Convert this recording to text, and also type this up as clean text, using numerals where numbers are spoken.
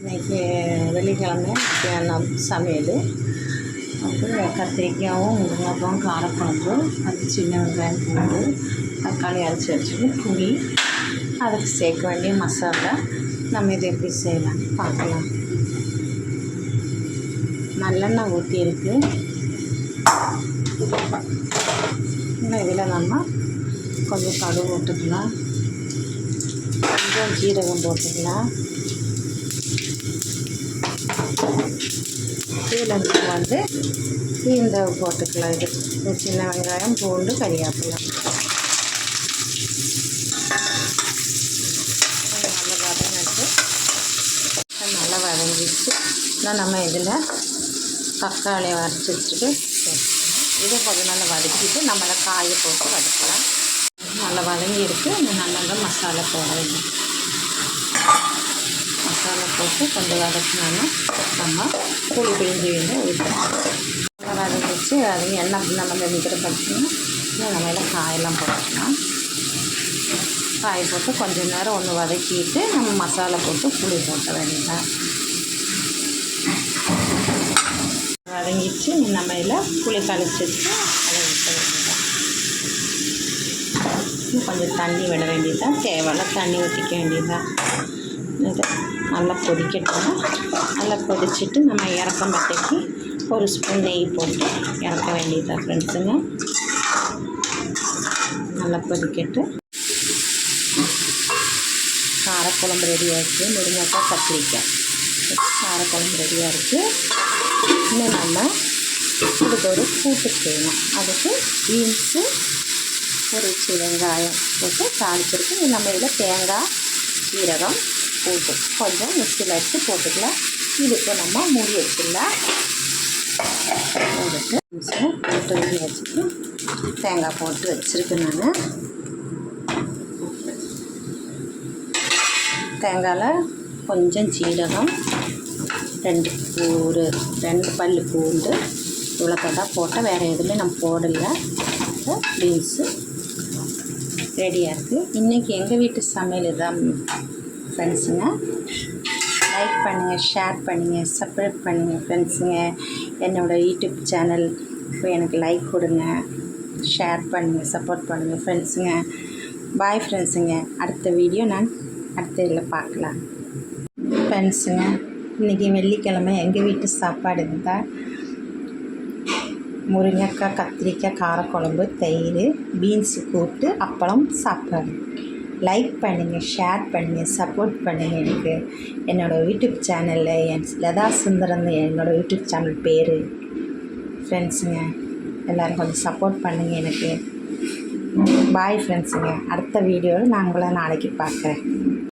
இன்றைக்கி வெள்ளிக்கிழமை மத்தியானம் சமையல் வந்து கத்திரிக்காயும் முருங்கைக்காயும் காரக்குழம்பு, அது சின்ன வெங்காயம் பூண்டு தக்காளி அரைச்சி வச்சுட்டு புளி, அதுக்கு சேர்க்க வேண்டிய மசாலா. நம்ம இதை எப்படி செய்யலாம்னு பார்க்கலாம். நல்லெண்ணெய் ஊற்றியிருக்கு. இன்னும் இதில் நம்ம கொஞ்சம் கடுகு போட்டுக்கலாம், கொஞ்சம் ஜீரகம் போட்டுக்கலாம். இதில் வந்து இந்த போட்டுக்கலாம். இது சின்ன வெங்காயம் பூண்டு கறிவேப்பிலை நல்லா வதங்கிட்டு நம்ம இதில் தக்காளியை வரைச்சி வச்சுட்டு இதை கொஞ்சம் நல்லா வதக்கிட்டு நம்மளை காயை போட்டு வதக்கலாம். நல்லா வதங்கி இருக்குது. நல்லா மசாலா போட வேண்டும். மசாலா போட்டு கொஞ்சம் வதக்கினோன்னா நம்ம புளி பிழிஞ்சு வேண்டிய ஊற்றணும். நல்லா வதங்கிச்சு. அது எண்ணெய் நம்ம வெந்திக்கிற பார்த்தீங்கன்னா நம்ம எல்லாம் காயெல்லாம் போட்டுக்கலாம். காய் போட்டு கொஞ்சம் நேரம் ஒன்று வதக்கிட்டு நம்ம மசாலா போட்டு புளி போட்ட வேண்டியதான். வதங்கிச்சு. நம்ம இதில் புளி கழிச்சு வச்சு அதை ஊற்ற வேண்டியதான். இன்னும் கொஞ்சம் தண்ணி விட வேண்டியதான். தேவையில்ல தண்ணி ஊற்றிக்க வேண்டியதான். இது நல்லா கொதிக்கட்டும். நல்லா கொதிச்சுட்டு நம்ம இறக்கம் பட்டைக்கு ஒரு ஸ்பூன் நெய் போட்டு இறக்க வேண்டியதான் ஃப்ரெண்ட்ஸுங்க. நல்லா கொதிக்கட்டு. காரக்குழம்பு ரெடியாக இருக்குது. முருங்கைக்காய் கத்திரிக்காய் காரக்குழம்பு ரெடியாக இருக்குது. இன்னும் நம்ம இதுக்கு ஒரு கூட்டு செய்யணும். அதுக்கு பீன்ஸு ஒரு வெங்காயம் போட்டு தாளிச்சிருக்கு. நம்ம இதில் தேங்காய் சீரகம் போட்டு கொஞ்சம் மிக்சியில் வச்சு போட்டுக்கலாம். இதுக்கு நம்ம மூடி வச்சிடலாம். போட்டு போட்டு வச்சுட்டு தேங்காய் போட்டு வச்சுருக்கேன். நான் தேங்காயில் கொஞ்சம் ஜீரகம், ஒரு 2 பல் பூண்டு இவ்வளோக்கடா போட்டால் வேறு எதுவுமே நம்ம போடலை. பீன்ஸு ரெடியாக இருக்குது. இன்றைக்கி எங்கள் வீட்டு சமையல் தான் ஃப்ரெண்ட்ஸுங்க. லைக் பண்ணுங்கள், ஷேர் பண்ணுங்கள், சப்ஸ்கிரைப் பண்ணுங்கள் ஃப்ரெண்ட்ஸுங்க. என்னோடய யூடியூப் சேனல் இப்போ எனக்கு லைக் கொடுங்க, ஷேர் பண்ணுங்கள், சப்போர்ட் பண்ணுங்கள் ஃப்ரெண்ட்ஸுங்க. பாய் ஃப்ரெண்ட்ஸுங்க. அடுத்த வீடியோ நான் அடுத்த இதில் பார்க்கலாம் ஃப்ரெண்ட்ஸுங்க. இன்றைக்கி வெள்ளிக்கிழமை எங்கள் வீட்டு சாப்பாடு இருந்தால் முருங்கைக்காய் கத்திரிக்காய் காரக்குழம்பு, தயிர், பீன்ஸு கூட்டு, அப்பளம், சாப்பாடு. லைக் பண்ணுங்கள், ஷேர் பண்ணுங்கள், சப்போர்ட் பண்ணுங்கள். எனக்கு என்னோடய யூடியூப் சேனலில் லதா சுந்தரம் என்னோடய யூடியூப் சேனல் பேர் ஃப்ரெண்ட்ஸுங்க. எல்லோரும் கொஞ்சம் சப்போர்ட் பண்ணுங்கள் எனக்கு. பாய் ஃப்ரெண்ட்ஸுங்க. அடுத்த வீடியோவில் நான் உங்களை நாளைக்கு பார்க்குறேன்.